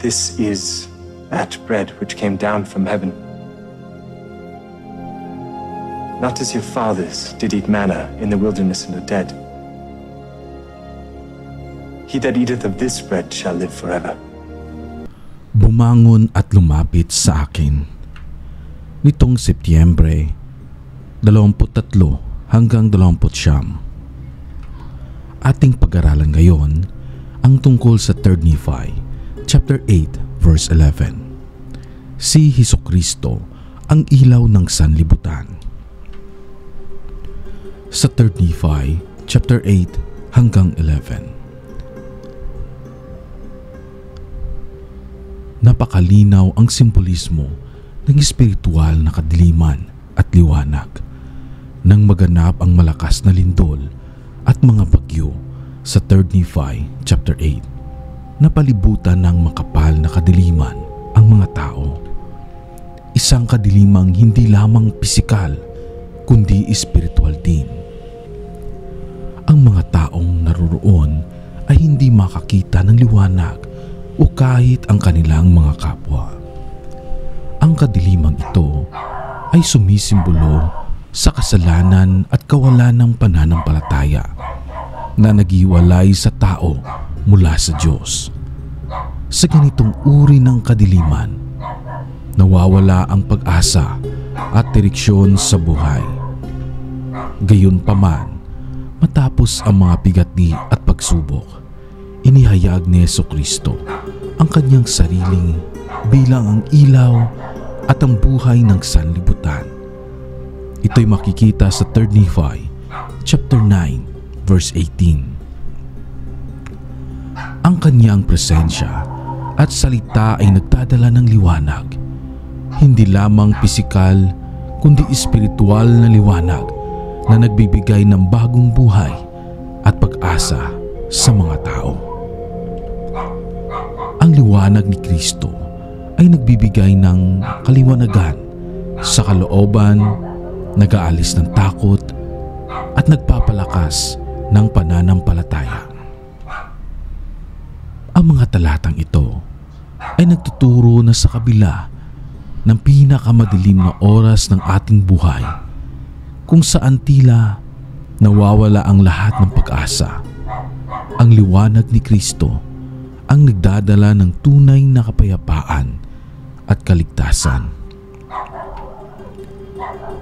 This is that bread which came down from heaven. Not as your fathers did eat manna in the wilderness and are dead. He that eateth of this bread shall live forever. Bumangon at lumapit sa akin. Nitong Setyembre 23 hanggang 29. Ating pag-aralan ngayon ang tungkol sa 3 Nephi, chapter 8, verse 11. Si Hesukristo ang ilaw ng sanlibutan. Sa 3 Nephi, chapter 8 hanggang 11. Napakalinaw ang simbolismo ng espiritual na kadiliman at liwanag nang maganap ang malakas na lindol at mga bagyo sa 3 Nephi chapter 8. Napalibutan ng makapal na kadiliman ang mga tao. Isang kadilimang hindi lamang pisikal kundi espiritual din. Ang mga taong naroroon ay hindi makakita ng liwanag o kahit ang kanilang mga kapwa. Ang kadilimang ito ay sumisimbolo sa kasalanan at kawalan ng pananampalataya na naghiwalay sa tao mula sa Diyos. Sa ganitong uri ng kadiliman, nawawala ang pag-asa at direksyon sa buhay. Gayunpaman, matapos ang mga bigati at pagsubok, inihayag ni Hesukristo ang kanyang sariling bilang ang ilaw at ang buhay ng sanlibutan. Ito'y makikita sa 3 Nephi chapter 9 verse 18. Ang kanyang presensya at salita ay nagdadala ng liwanag, hindi lamang pisikal kundi espiritual na liwanag na nagbibigay ng bagong buhay at pag-asa sa mga tao. Ang liwanag ni Kristo ay nagbibigay ng kaliwanagan sa kalooban, nag-aalis ng takot at nagpapalakas ng pananampalataya. Ang mga talatang ito ay nagtuturo na sa kabila ng pinakamadilim na oras ng ating buhay, kung saan tila nawawala ang lahat ng pag-asa, ang liwanag ni Kristo ang nagdadala ng tunay na kapayapaan at kaligtasan.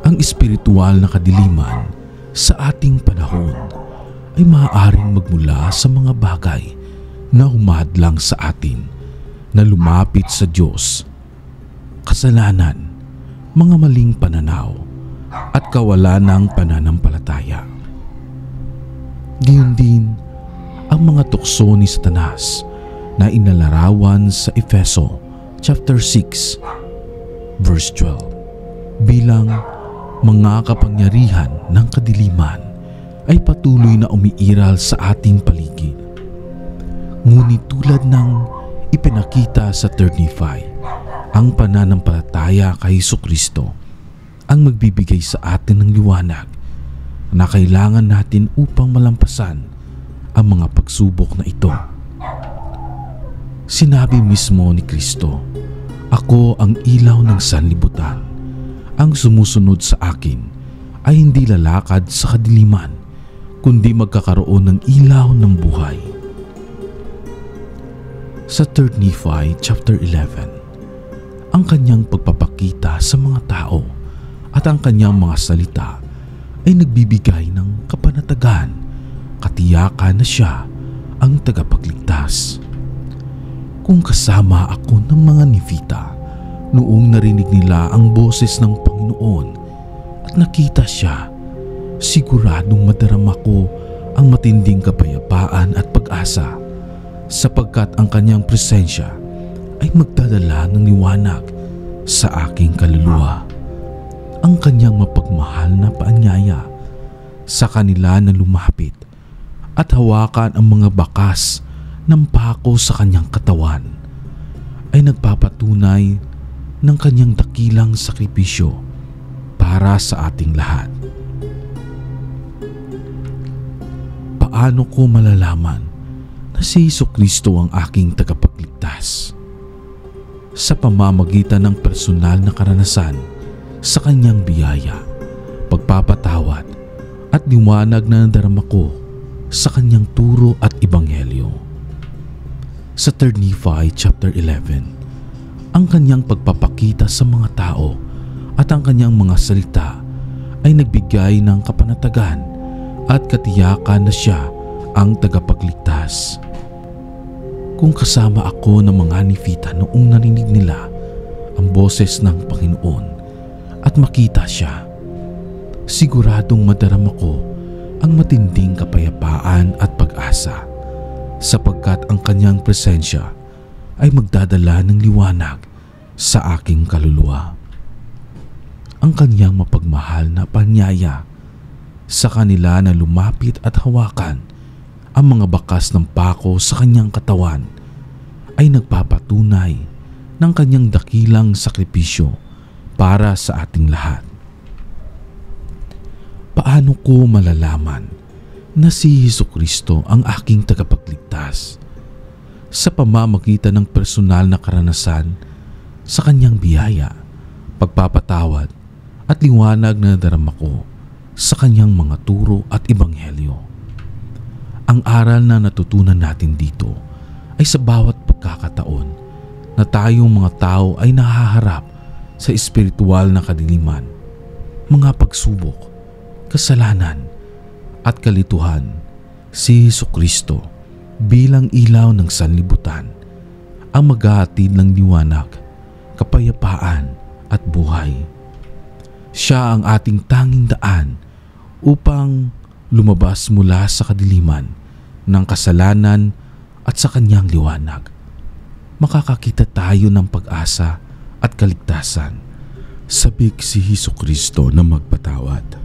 Ang espiritual na kadiliman sa ating panahon ay maaaring magmula sa mga bagay na humahadlang sa atin na lumapit sa Diyos, kasalanan, mga maling pananaw at kawalan ng pananampalataya. Gayon din ang mga tukso ni Satanas na inalarawan sa Efeso chapter 6 verse 12 bilang mga kapangyarihan ng kadiliman ay patuloy na umiiral sa ating paligid. Ngunit tulad ng ipinakita sa 3 Nephi, ang pananampalataya kay Hesukristo ang magbibigay sa atin ng liwanag na kailangan natin upang malampasan ang mga pagsubok na ito. Sinabi mismo ni Kristo, "Ako ang ilaw ng sanlibutan. Ang sumusunod sa akin ay hindi lalakad sa kadiliman, kundi magkakaroon ng ilaw ng buhay." Sa 3 Nephi chapter 11, ang kanyang pagpapakita sa mga tao at ang kanyang mga salita ay nagbibigay ng kapanatagan, katiyakan na siya ang tagapagligtas. Kung kasama ako ng mga Nephita noong narinig nila ang boses ng Panginoon at nakita siya, siguradong madarama ko ang matinding kapayapaan at pag-asa, sapagkat ang kanyang presensya ay magdadala ng liwanag sa aking kaluluwa. Ang kanyang mapagmahal na paanyaya sa kanila na lumapit at hawakan ang mga bakas ng pako sa kanyang katawan ay nagpapatunay ng kanyang dakilang sakripisyo para sa ating lahat. Paano ko malalaman na si Hesukristo ang aking tagapagligtas? sa pamamagitan ng personal na karanasan sa kanyang biyaya, pagpapatawad at liwanag na nadarama ko sa kanyang turo at ebanghelyo. Sa 3 Nephi chapter 11, ang kanyang pagpapakita sa mga tao at ang kanyang mga salita ay nagbigay ng kapanatagan at katiyakan na siya ang tagapagligtas. Kung kasama ako ng mga Nefita noong narinig nila ang boses ng Panginoon at makita siya, siguradong madarama ko ang matinding kapayapaan at pag-asa, sapagkat ang kanyang presensya ay magdadala ng liwanag sa aking kaluluwa. Ang kanyang mapagmahal na panyaya sa kanila na lumapit at hawakan ang mga bakas ng pako sa kanyang katawan ay nagpapatunay ng kanyang dakilang sakripisyo para sa ating lahat. Paano ko malalaman na si Hesukristo ang aking tagapagligtas? Sa pamamagitan ng personal na karanasan sa kanyang biyaya, pagpapatawad at liwanag na nadarama ko sa kanyang mga turo at ebanghelyo. Ang aral na natutunan natin dito ay sa bawat pagkakataon na tayong mga tao ay nahaharap sa espiritual na kadiliman, mga pagsubok, kasalanan at kalituhan, si Hesukristo bilang ilaw ng sanlibutan ang maghahatid ng liwanag, kapayapaan at buhay. Siya ang ating tanging daan upang lumabas mula sa kadiliman ng kasalanan at sa kanyang liwanag. Makakakita tayo ng pag-asa at kaligtasan. Sabik si Hesukristo na magpatawad.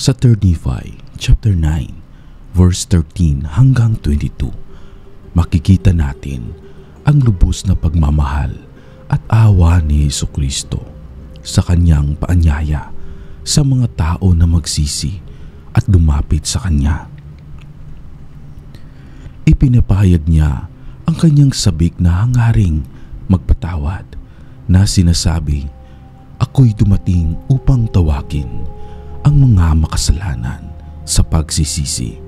Sa 3 Nephi chapter 9 verse 13 hanggang 22, makikita natin ang lubos na pagmamahal at awa ni Hesukristo sa kanyang paanyaya sa mga tao na magsisi at lumapit sa kanya. Ipinapahayag niya ang kanyang sabik na hangaring magpatawad na sinasabi, "Ako'y dumating upang tawagin ang mga makasalanan sa pagsisisi,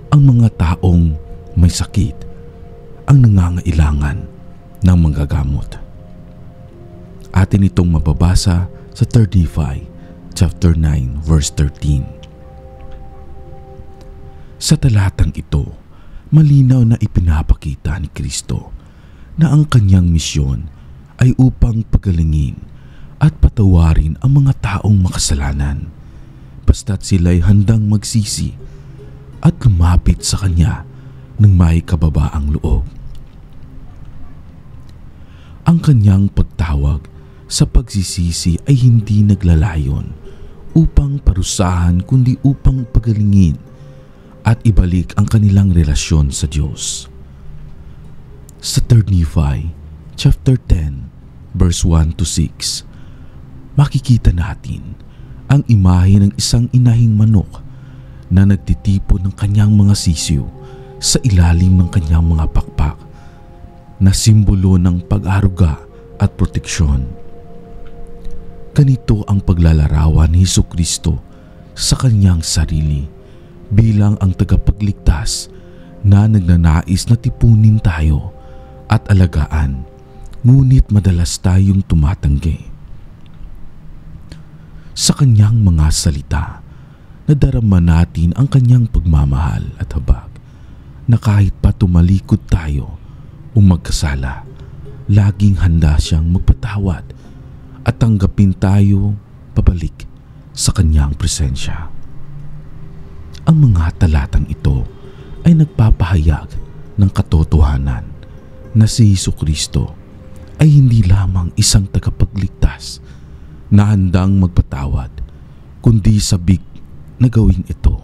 ang mga taong may sakit, ang nangangailangan ng manggagamot." Atin itong mababasa sa 3 Nephi chapter 9 verse 13. Sa talatang ito, malinaw na ipinapakita ni Kristo na ang kanyang misyon ay upang pagalingin at patawarin ang mga taong makasalanan basta't sila'y handang magsisi at lumapit sa kanya ng may kababaang loob. Ang kanyang pagtawag sa pagsisisi ay hindi naglalayon upang parusahan kundi upang pagalingin at ibalik ang kanilang relasyon sa Diyos. Sa 3 Nephi chapter 10 verse 1 to 6, makikita natin ang imahe ng isang inahing manok na nagtitipon ng kanyang mga sisiw sa ilalim ng kanyang mga pakpak na simbolo ng pag-aruga at proteksyon. Ganito ang paglalarawan ni Hesukristo sa kanyang sarili bilang ang tagapagligtas na nagnanais na tipunin tayo at alagaan, ngunit madalas tayong tumatanggi. Sa kanyang mga salita, nadarama natin ang kanyang pagmamahal at habag na kahit pa tumalikod tayo o magkasala, laging handa siyang magpatawad at tanggapin tayo pabalik sa kanyang presensya. Ang mga talatang ito ay nagpapahayag ng katotohanan na si Hesukristo ay hindi lamang isang tagapagligtas na handang magpatawad, kundi sabik na gawin ito.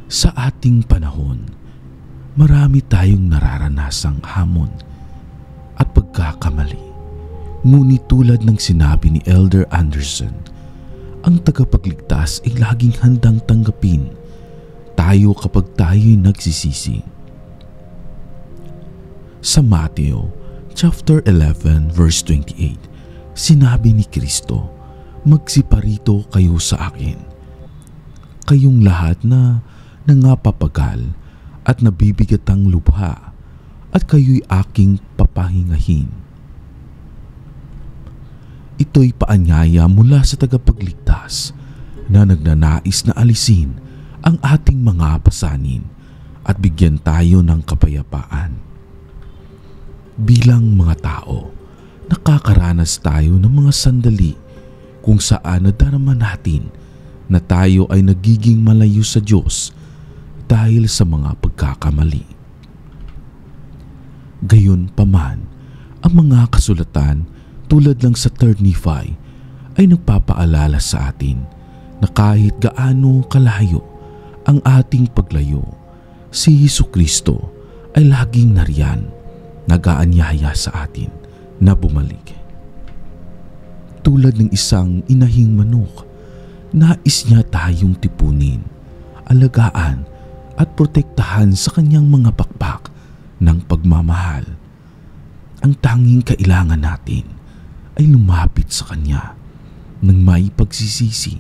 Sa ating panahon, marami tayong nararanasang hamon at pagkakamali. Ngunit tulad ng sinabi ni Elder Anderson, ang tagapagligtas ay laging handang tanggapin tayo kapag tayo'y nagsisisi. Sa Mateo chapter 11 verse 28, sinabi ni Kristo, "Magsiparito kayo sa akin, kayong lahat na nangapapagal at nabibigatang lubha, at kayo'y aking papahingahin." Ito'y paanyaya mula sa tagapagligtas na nagnanais na alisin ang ating mga pasanin at bigyan tayo ng kapayapaan. Bilang mga tao, nakakaranas tayo ng mga sandali kung saan nadarama natin na tayo ay nagiging malayo sa Diyos dahil sa mga pagkakamali. Gayunpaman, ang mga kasulatan tulad lang sa 3 Nephi ay nagpapaalala sa atin na kahit gaano kalayo ang ating paglayo, si Jesucristo ay laging nariyan, nag-aanyaya sa atin na bumalik. Tulad ng isang inahing manok, nais niya tayong tipunin, alagaan at protektahan sa kanyang mga pakpak ng pagmamahal. Ang tanging kailangan natin ay lumapit sa Kanya nang may pagsisisi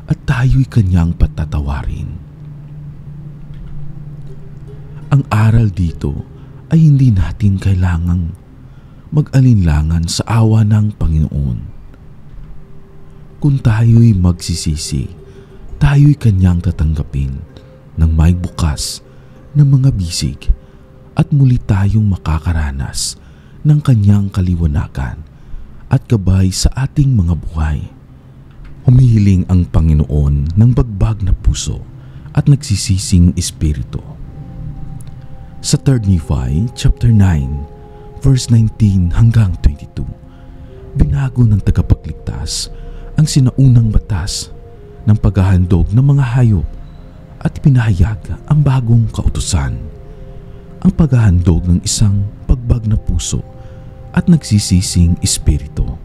at tayo'y Kanyang patatawarin. Ang aral dito ay hindi natin kailangang mag-alinlangan sa awa ng Panginoon. Kung tayo'y magsisisi, tayo'y Kanyang tatanggapin ng may bukas na mga bisig at muli tayong makakaranas ng Kanyang kaliwanagan at gabay sa ating mga buhay. Humihiling ang Panginoon ng bagbag na puso at nagsisising espiritu. Sa 3 Nephi chapter 9 verse 19 hanggang 22, binago ng tagapagligtas ang sinaunang batas ng paghahandog ng mga hayop at pinahayag ang bagong kautusan, ang paghahandog ng isang bagbag na puso at nagsisising espiritu.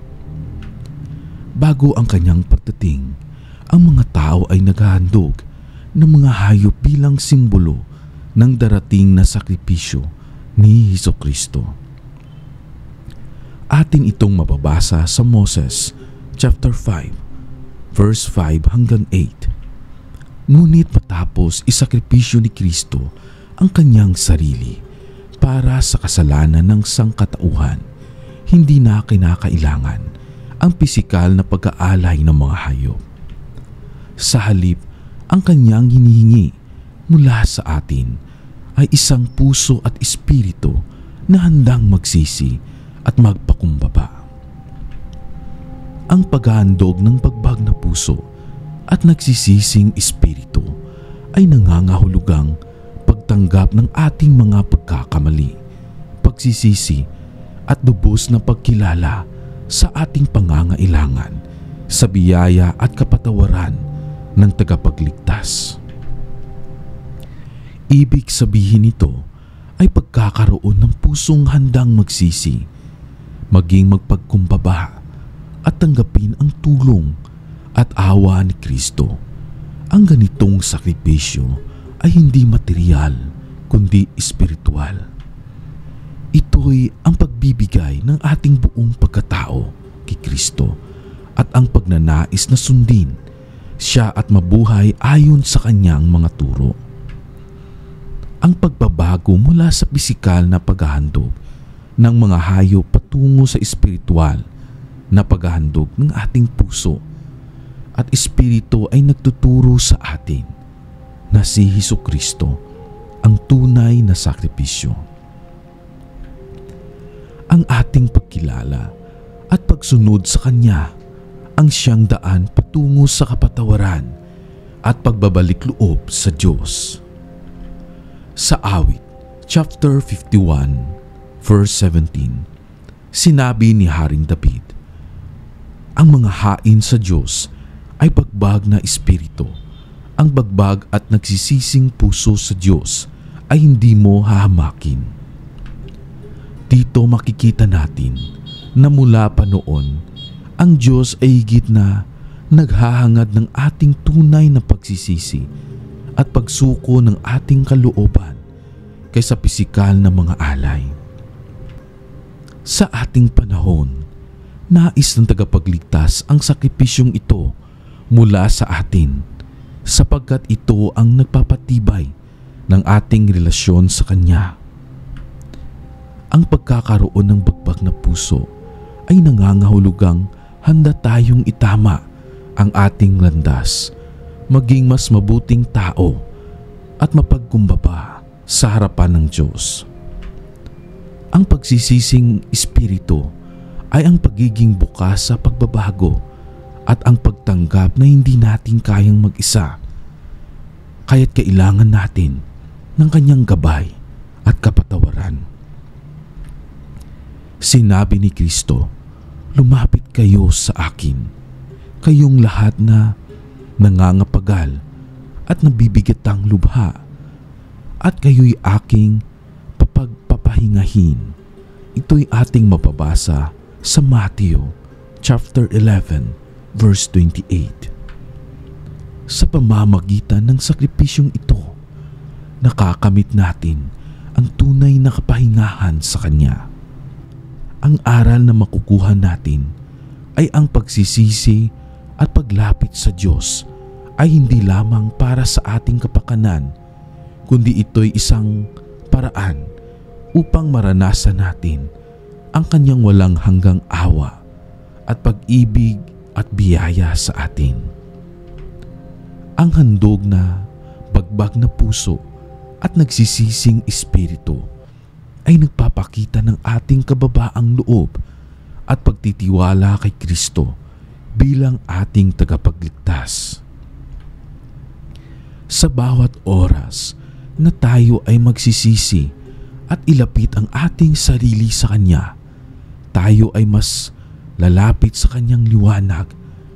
Bago ang kanyang pagdating, ang mga tao ay naghahandog ng mga hayop bilang simbolo ng darating na sakripisyo ni Jesucristo. Atin itong mababasa sa Moses chapter 5 verse 5 hanggang 8. Ngunit matapos isakripisyo ni Kristo ang kanyang sarili para sa kasalanan ng sangkatauhan, hindi na kinakailangan ang pisikal na pag-aalay ng mga hayop. Sa halip, ang kanyang hinihingi mula sa atin ay isang puso at espiritu na handang magsisi at magpakumbaba. Ang paghahandog ng bagbag na puso at nagsisising espiritu ay nangangahulugang pagtanggap ng ating mga pagkakamali, pagsisisi at lubos na pagkilala sa ating pangangailangan sa biyaya at kapatawaran ng tagapagligtas. Ibig sabihin nito ay pagkakaroon ng pusong handang magsisi, maging magpagkumbaba at tanggapin ang tulong at awa ni Kristo. Ang ganitong sakripisyo ay hindi material kundi espiritual. Ito'y ang pagbibigay ng ating buong pagkatao kay Kristo at ang pagnanais na sundin siya at mabuhay ayon sa kanyang mga turo. Ang pagbabago mula sa pisikal na paghahandog ng mga hayop patungo sa espiritual na paghahandog ng ating puso at espiritu ay nagtuturo sa atin na si Jesucristo ang tunay na sakripisyo. Ang ating pagkilala at pagsunod sa Kanya ang siyang daan patungo sa kapatawaran at pagbabalik loob sa Diyos. Sa Awit, chapter 51, verse 17, sinabi ni Haring David, "Ang mga hain sa Diyos ay bagbag na espiritu. Ang bagbag at nagsisising puso sa Diyos ay hindi mo hahamakin." Dito makikita natin na mula pa noon, ang Diyos ay higit na naghahangad ng ating tunay na pagsisisi at pagsuko ng ating kalooban kaysa pisikal na mga alay. Sa ating panahon, nais ng tagapagligtas ang sakripisyong ito mula sa atin sapagkat ito ang nagpapatibay ng ating relasyon sa Kanya. Ang pagkakaroon ng bagbag na puso ay nangangahulugang handa tayong itama ang ating landas, maging mas mabuting tao at mapagkumbaba sa harapan ng Diyos. Ang pagsisising espiritu ay ang pagiging bukas sa pagbabago at ang pagtanggap na hindi natin kayang mag-isa, kaya't kailangan natin ng Kanyang gabay at kapatawaran. Sinabi ni Kristo, "Lumapit kayo sa akin, kayong lahat na nangangapagal at nabibigatang lubha, at kayo'y aking papagpapahingahin." Ito'y ating mapabasa sa Matthew chapter 11 verse 28. Sa pamamagitan ng sakripisyong ito, nakakamit natin ang tunay na kapahingahan sa Kanya. Ang aral na makukuha natin ay ang pagsisisi at paglapit sa Diyos ay hindi lamang para sa ating kapakanan, kundi ito'y isang paraan upang maranasan natin ang Kanyang walang hanggang awa at pag-ibig at biyaya sa atin. Ang handog na bagbag na puso at nagsisising espiritu ay nagpapakita ng ating kababaang loob at pagtitiwala kay Kristo bilang ating tagapagligtas. Sa bawat oras na tayo ay magsisisi at ilapit ang ating sarili sa Kanya, tayo ay mas lalapit sa Kanyang liwanag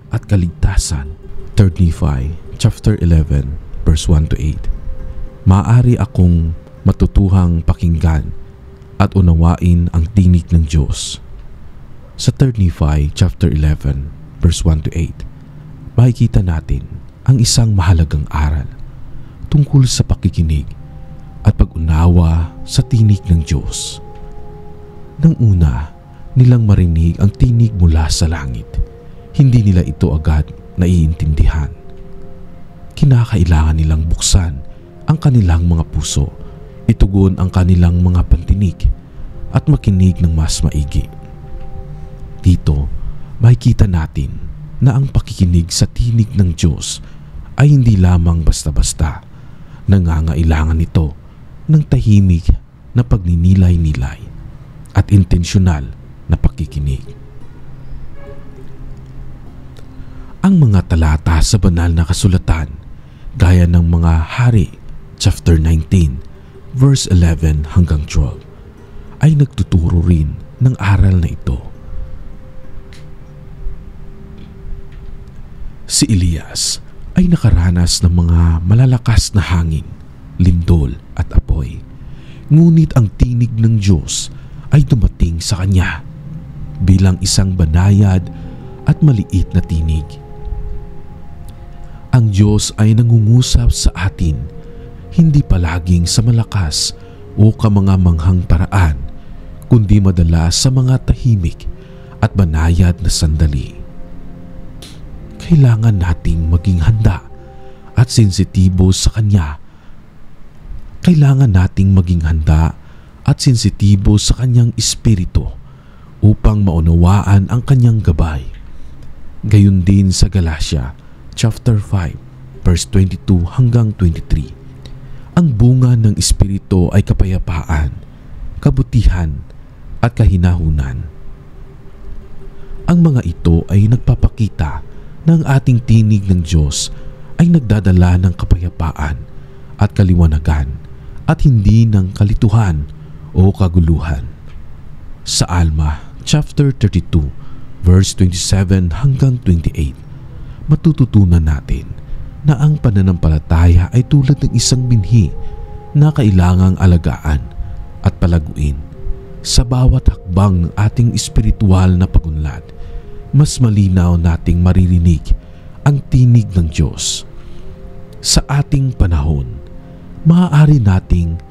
at kaligtasan. 3 Nephi chapter 11 verse 1 to 8. Maaari akong matutuhang pakinggan at unawain ang tinig ng Diyos. Sa 3 Nephi chapter 11 verse 1 to 8, makikita natin ang isang mahalagang aral tungkol sa pakikinig at pag-unawa sa tinig ng Diyos. Nang una nilang marinig ang tinig mula sa langit, hindi nila ito agad naiintindihan. Kinakailangan nilang buksan ang kanilang mga puso, itugon ang kanilang mga pantinig at makinig ng mas maigi. Dito, makikita natin na ang pakikinig sa tinig ng Diyos ay hindi lamang basta-basta. Nangangailangan ito ng tahimik na pagninilay-nilay at intensyonal na pakikinig. Ang mga talata sa banal na kasulatan, gaya ng mga Hari chapter 19 verse 11 hanggang 12, ay nagtuturo rin ng aral na ito. Si Elias ay nakaranas ng mga malalakas na hangin, lindol at apoy. Ngunit ang tinig ng Diyos ay dumating sa kanya bilang isang banayad at maliit na tinig. Ang Diyos ay nangungusap sa atin, hindi palaging sa malakas o kamangamanghang paraan, kundi madalas sa mga tahimik at banayad na sandali. Kailangan nating maging handa at sensitibo sa Kanya. Kailangan nating maging handa at sensitibo sa Kanyang Espiritu upang maunawaan ang Kanyang gabay. Gayon din sa Galatia chapter 5 verse 22 hanggang 23. Ang bunga ng Espiritu ay kapayapaan, kabutihan at kahinahunan. Ang mga ito ay nagpapakita na ang ating tinig ng Diyos ay nagdadala ng kapayapaan at kaliwanagan at hindi ng kalituhan o kaguluhan. Sa Alma chapter 32 verse 27 hanggang 28, matututunan natin na ang pananampalataya ay tulad ng isang binhi na kailangang alagaan at palaguin. Sa bawat hakbang ng ating espiritual na pagunlad, mas malinaw nating maririnig ang tinig ng Diyos. Sa ating panahon, maaari nating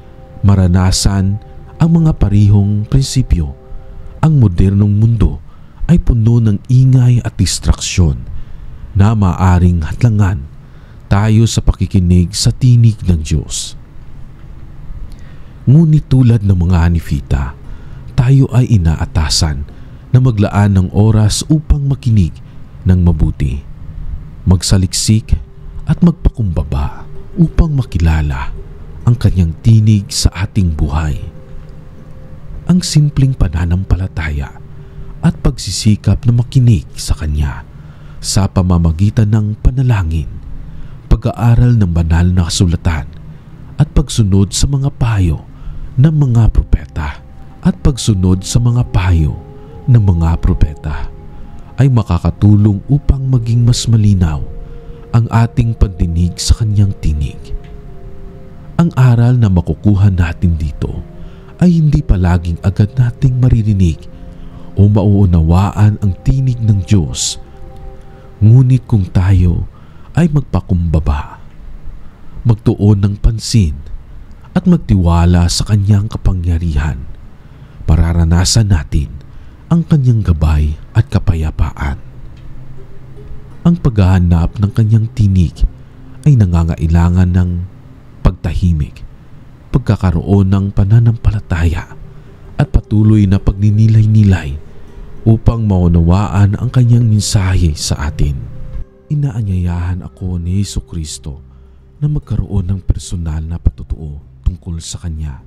maranasan ang mga parihong prinsipyo Ang modernong mundo ay puno ng ingay at distraksyon na maaaring hadlangan tayo sa pakikinig sa tinig ng Diyos. Ngunit tulad ng mga Hanifita, tayo ay inaatasan na maglaan ng oras upang makinig ng mabuti, magsaliksik at magpakumbaba upang makilala ang kanyang tinig sa ating buhay. Ang simpleng pananampalataya at pagsisikap na makinig sa Kanya sa pamamagitan ng panalangin, pag-aaral ng banal na kasulatan at pagsunod sa mga payo ng mga propeta ay makakatulong upang maging mas malinaw ang ating pandinig sa Kanyang tinig. Ang aral na makukuha natin dito ay hindi palaging agad nating maririnig o mauunawaan ang tinig ng Diyos. Ngunit kung tayo ay magpakumbaba, magtuon ng pansin at magtiwala sa Kanyang kapangyarihan, pararanasan natin ang Kanyang gabay at kapayapaan. Ang paghahanap ng Kanyang tinig ay nangangailangan ng pagtahimik, pagkakaroon ng pananampalataya at patuloy na pagninilay-nilay upang maunawaan ang Kanyang mensahe sa atin. Inaanyayahan ako ni Jesucristo na magkaroon ng personal na patutuo tungkol sa Kanya.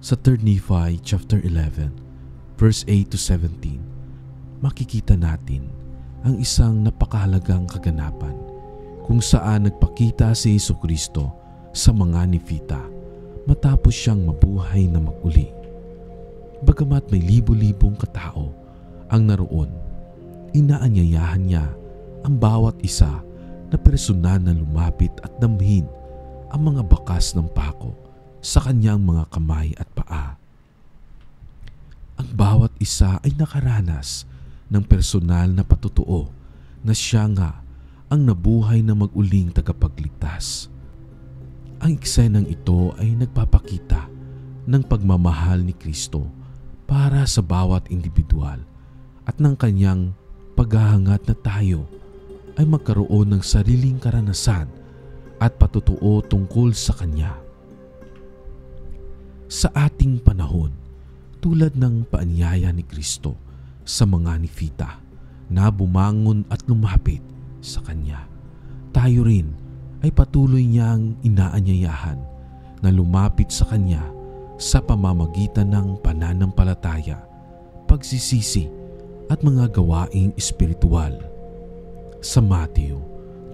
Sa 3 Nephi chapter 11, verse 8 to 17, makikita natin ang isang napakahalagang kaganapan kung saan nagpakita si Jesucristo sa mga Nefita matapos siyang mabuhay na maguli. Bagamat may libo-libong katao ang naroon, inaanyayahan niya ang bawat isa na personal na lumapit at damhin ang mga bakas ng pako sa kanyang mga kamay at paa. Ang bawat isa ay nakaranas ng personal na patutuo na siya nga ang nabuhay na mag-uling tagapagligtas. Ang eksenang ito ay nagpapakita ng pagmamahal ni Kristo para sa bawat individual at ng Kanyang paghahangat na tayo ay magkaroon ng sariling karanasan at patutuo tungkol sa Kanya. Sa ating panahon, tulad ng paanyaya ni Kristo sa mga Nefita na bumangon at lumapit sa Kanya, tayo rin ay patuloy niyang inaanyayahan na lumapit sa Kanya sa pamamagitan ng pananampalataya, pagsisisi at mga gawaing espiritual. Sa Matthew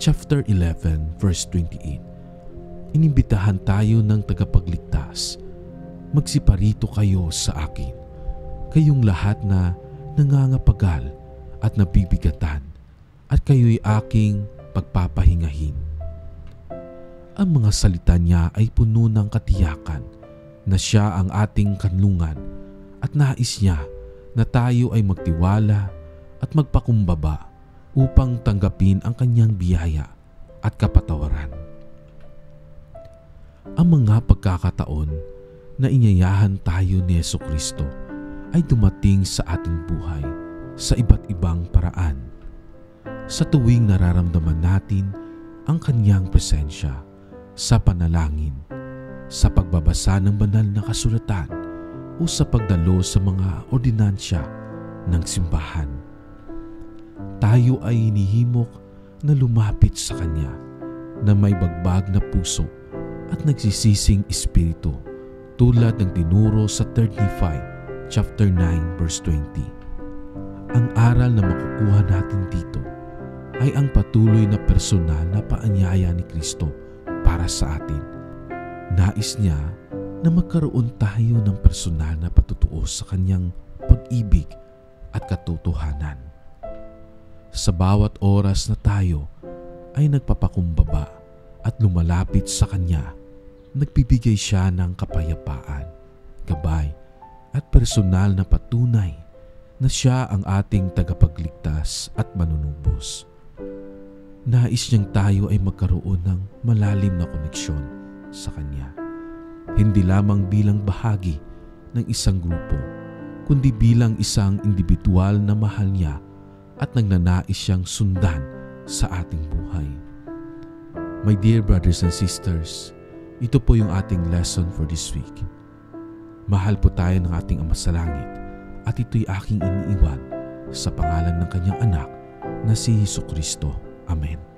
chapter 11 verse 28, inimbitahan tayo ng tagapagligtas, "Magsiparito kayo sa akin, kayong lahat na nangangapagal at nabibigatan, at kayo'y aking pagpapahingahin." Ang mga salita niya ay puno ng katiyakan na siya ang ating kanlungan at nais niya na tayo ay magtiwala at magpakumbaba upang tanggapin ang Kanyang biyaya at kapatawaran. Ang mga pagkakataon na inyayahan tayo ni Jesucristo ay dumating sa ating buhay sa iba't ibang paraan. Sa tuwing nararamdaman natin ang Kanyang presensya sa panalangin, sa pagbabasa ng banal na kasulatan o sa pagdalo sa mga ordinansya ng simbahan, tayo ay hinihimok na lumapit sa Kanya na may bagbag na puso at nagsisising espiritu, tulad ng tinuro sa 3 Nephi chapter 9 verse 20. Ang aral na makukuha natin dito ay ang patuloy na personal na paanyaya ni Kristo para sa atin. Nais niya na magkaroon tayo ng personal na patutuo sa Kanyang pag-ibig at katotohanan. Sa bawat oras na tayo ay nagpapakumbaba at lumalapit sa Kanya, nagbibigay siya ng kapayapaan, gabay at personal na patunay na siya ang ating tagapagligtas at manunubos. Nais niyang tayo ay magkaroon ng malalim na koneksyon sa Kanya, hindi lamang bilang bahagi ng isang grupo, kundi bilang isang individual na mahal niya at nagnanais siyang sundan sa ating buhay. My dear brothers and sisters, ito po yung ating lesson for this week. Mahal po tayo ng ating Ama sa Langit at ito'y aking iniiwan sa pangalan ng kanyang anak na si Hesukristo. Amen.